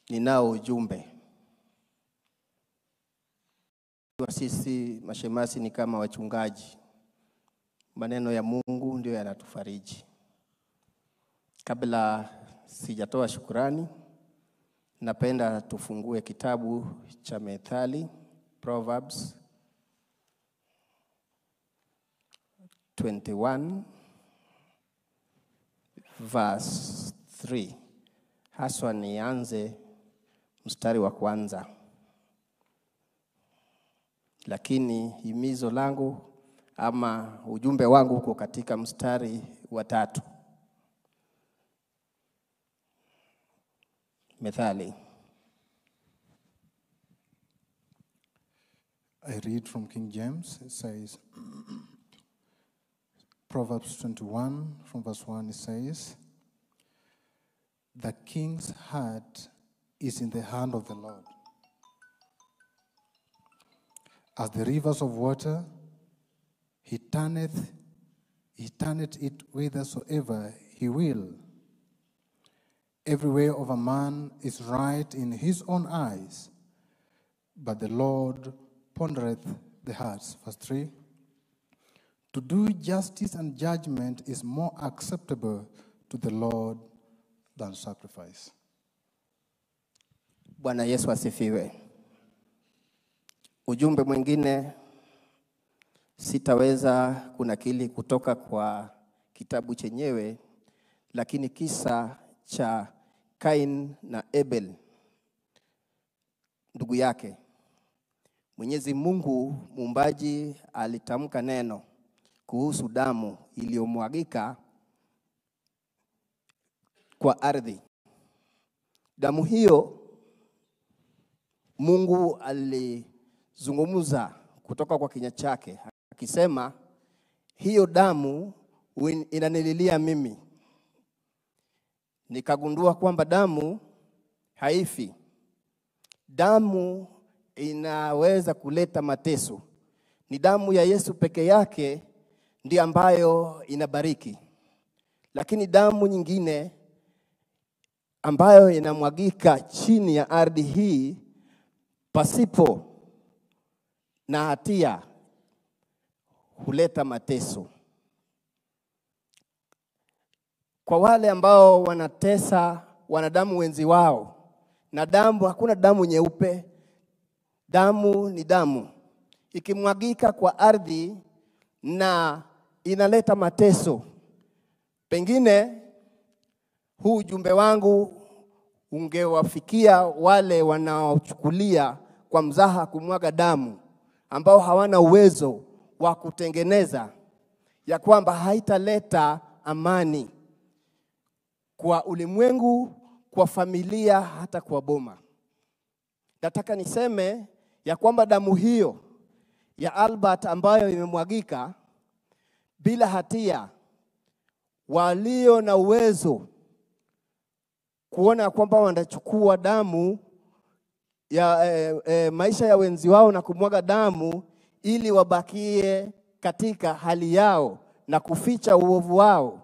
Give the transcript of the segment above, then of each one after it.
Ninao ujumbe. Sisi mashemasi ni kama wachungaji. Maneno ya Mungu ndio yanatufariji. Kabla sijatoa shukrani, napenda tufungue kitabu cha Methali, Proverbs 21 verse 3. Haswa nianze mstari wa kwanza. Lakini himizo langu ama ujumbe wangu uko katika mstari wa 3. Methali. I read from King James. It says, Proverbs 21 from verse 1, it says, "The king's heart is in the hand of the Lord. As the rivers of water, he turneth it whithersoever he will. Every way of a man is right in his own eyes, but the Lord pondereth the hearts." Verse 3, "To do justice and judgment is more acceptable to the Lord than sacrifice." Bwana Yesu asifiwe. Ujumbe mwingine sitaweza kunakili kutoka kwa kitabu chenyewe, lakini kisa cha Kain na Abel ndugu yake. Mwenyezi Mungu muumbaji alitamka neno kuhusu damu iliyomwagika kwa ardhi. Damu hiyo Mungu alizungumza kutoka kwa kinywa chake akisema, hiyo damu inanililia mimi. Nikagundua kwamba damu haifi. Damu inaweza kuleta mateso. Ni damu ya Yesu peke yake ndiyo ambayo inabariki. Lakini damu nyingine ambayo inamwagika chini ya ardhi hii pasipo na hatia huleta mateso. Kwa wale ambao wanatesa wanadamu wenzi wao, na damu, hakuna damu nyeupe. Damu ni damu. Ikimwagika kwa ardhi na inaleta mateso. Pengine huu ujumbe wangu ungewafikia wale wanaochukulia kwa mzaha kumwaga damu, ambao hawana uwezo wa kutengeneza, ya kwamba haitaleta amani kwa ulimwengu, kwa familia, hata kwa boma. Nataka niseme ya kwamba damu hiyo ya Albert ambayo imemwagika bila hatia, walio na uwezo kuona kwamba wanachukua damu ya maisha ya wenzi wao na kumwaga damu ili wabakie katika hali yao na kuficha uovu wao,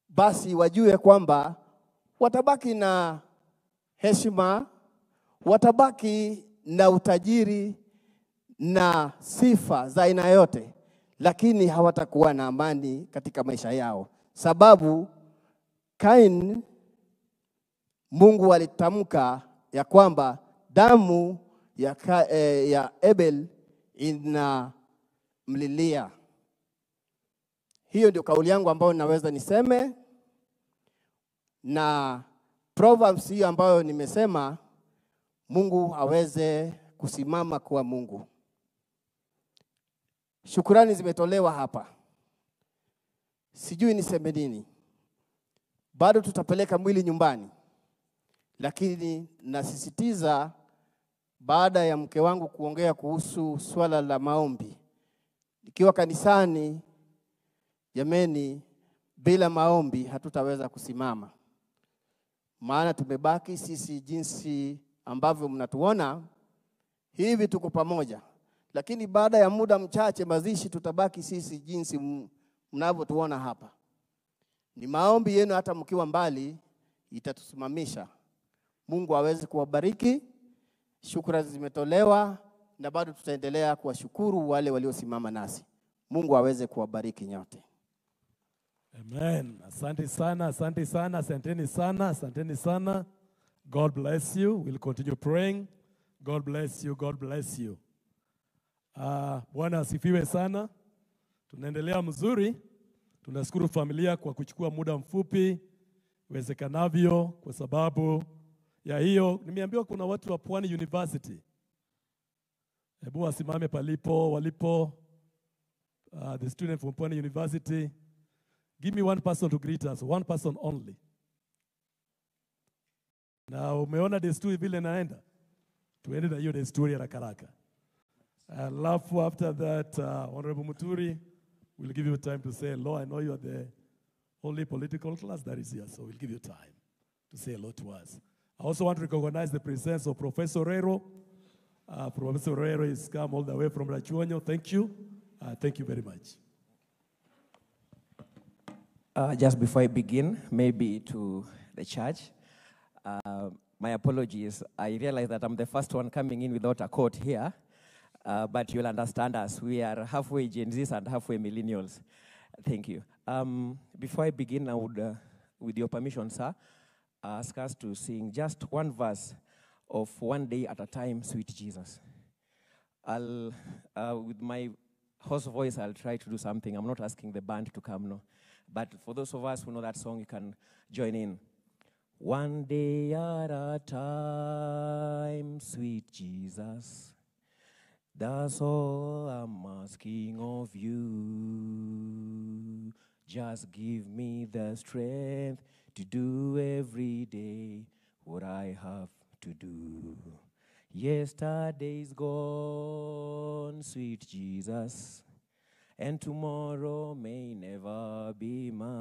basi wajue kwamba watabaki na heshima, watabaki na utajiri na sifa za aina yote, lakini hawatakuwa na amani katika maisha yao. Sababu Kain, Mungu alitamka ya kwamba damu ya Abel inamlilia. Hiyo ndio kauli yangu ambayo naweza niseme, na Proverbs hiyo ambayo nimesema Mungu aweze kusimama kuwa Mungu. Shukrani zimetolewa hapa. Sijui niseme nini. Bado tutapeleka mwili nyumbani. Lakini nasisitiza, baada ya mke wangu kuongea kuhusu swala la maombi, ikiwa kanisani, jameni, bila maombi hatutaweza kusimama. Maana tumebaki sisi jinsi ambavyo mnatuona hivi, tuko pamoja. Lakini baada ya muda mchache mazishi, tutabaki sisi jinsi mnavyotuona hapa. Ni maombi yenu hata mkiwa mbali itatusimamisha. Mungu aweze kuwabariki. Shukrani zimetolewa na bado tutaendelea kuwashukuru wale waliosimama nasi. Mungu aweze kuwabariki nyote. Amen. Asante sana, asante sana, asanteni sana, asanteni sana. God bless you. We'll continue praying. God bless you, God bless you. Bwana asifiwe sana. Tunaendelea mzuri. Tunashukuru familia kwa kuchukua muda mfupi iwezekanavyo kwa sababu ya hiyo. Nimeambiwa kuna watu wa Pwani University. Hebu wasimame walipo. The student from Pwani University. Give me one person to greet us, one person only. Na umeona desturi vile naenda? Tuende na hiyo desturi ya rakaraka. Alafu after that, Honorable Muturi, we'll give you time to say hello. I know you are the only political class that is here, so we'll give you time to say hello to us. I also want to recognize the presence of Professor Rero. Professor Rero has come all the way from Rachuonyo. Thank you. Thank you very much. Just before I begin, maybe to the church, my apologies. I realize that I'm the first one coming in without a coat here, but you'll understand us. We are halfway Gen Zs and halfway millennials. Thank you. Before I begin, I would, with your permission, sir, ask us to sing just one verse of One Day at a Time, Sweet Jesus. With my hoarse voice, I'll try to do something. I'm not asking the band to come, no. But for those of us who know that song, you can join in. One day at a time, sweet Jesus, that's all I'm asking of you. Just give me the strength to do every day what I have to do. Yesterday's gone, sweet Jesus, and tomorrow may never be mine.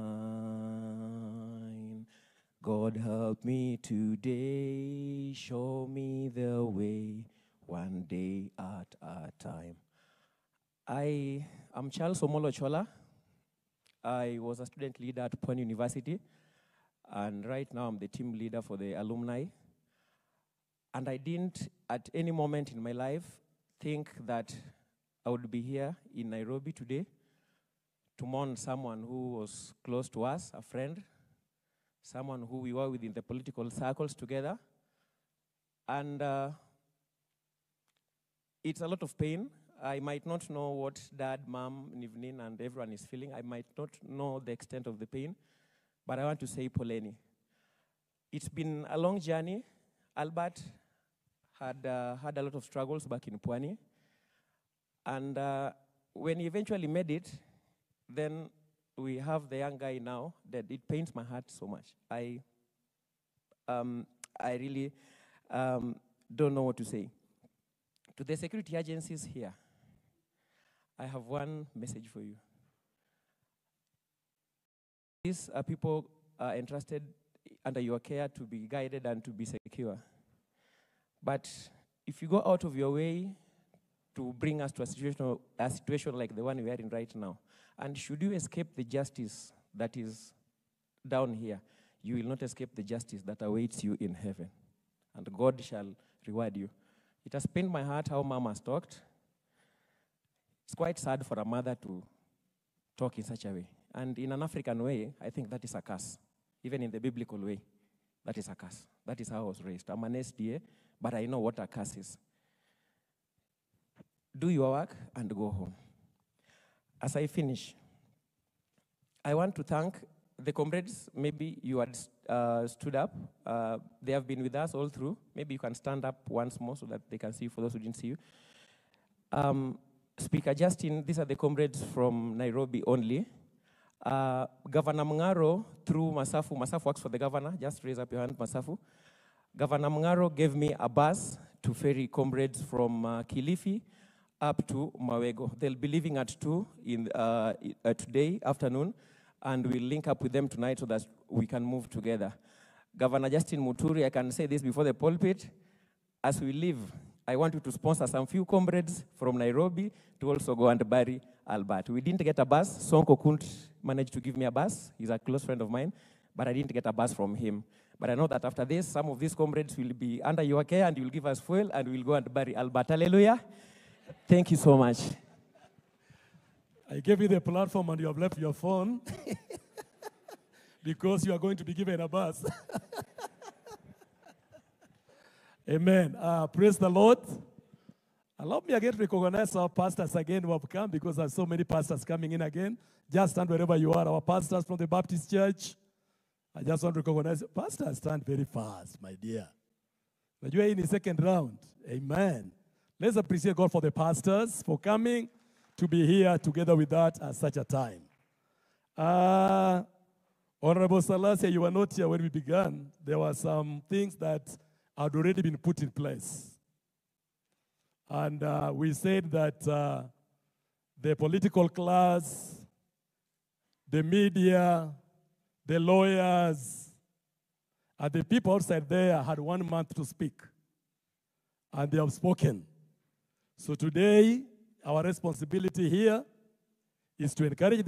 God help me today, show me the way, one day at a time. I am Charles Omolo Chola. I was a student leader at Pwani University, and right now I'm the team leader for the alumni. And I didn't, at any moment in my life, think that I would be here in Nairobi today to mourn someone who was close to us, a friend, someone who we were within the political circles together. And it's a lot of pain. I might not know what Dad, Mom, Nivnin, and everyone is feeling. I might not know the extent of the pain, but I want to say poleni. It's been a long journey. Albert had had a lot of struggles back in Pwani. And when he eventually made it, then we have the young guy now that it pains my heart so much. I really don't know what to say. To the security agencies here, I have one message for you. These are people entrusted under your care to be guided and to be secure. But if you go out of your way to bring us to a situation like the one we are in right now, and should you escape the justice that is down here, you will not escape the justice that awaits you in heaven. And God shall reward you. It has pained my heart how Mom has talked. It's quite sad for a mother to talk in such a way. And in an African way, I think that is a curse. Even in the biblical way, that is a curse. That is how I was raised. I'm an SDA, but I know what a curse is. Do your work and go home. As I finish, I want to thank the comrades. Maybe you had stood up. They have been with us all through. Maybe you can stand up once more so that they can see you for those who didn't see you. Speaker Justin, these are the comrades from Nairobi only. Governor Mungaro, through Masafu. Masafu works for the governor. Just raise up your hand, Masafu. Governor Mungaro gave me a bus to ferry comrades from Kilifi up to Mawego. They'll be leaving at 2 today afternoon, and we'll link up with them tonight so that we can move together. Governor Justin Muturi, I can say this before the pulpit. As we leave, I want you to sponsor some few comrades from Nairobi to also go and bury Albert. We didn't get a bus. Sonko couldn't manage to give me a bus. He's a close friend of mine, but I didn't get a bus from him. But I know that after this, some of these comrades will be under your care and you will give us fuel and we'll go and bury Albert. Hallelujah. Thank you so much. I gave you the platform and you have left your phone because you are going to be given a bus. Amen. Praise the Lord. Allow me again to recognize our pastors again who have come because there are so many pastors coming in again. Just stand wherever you are. Our pastors from the Baptist Church. I just want to recognize, pastors stand very fast, my dear. But you are in the second round. Amen. Let's appreciate God for the pastors for coming to be here together with us at such a time. Honorable Salasia, you were not here when we began. There were some things that had already been put in place. And we said that the political class, the media, the lawyers, and the people outside there had 1 month to speak. And they have spoken. So today, our responsibility here is to encourage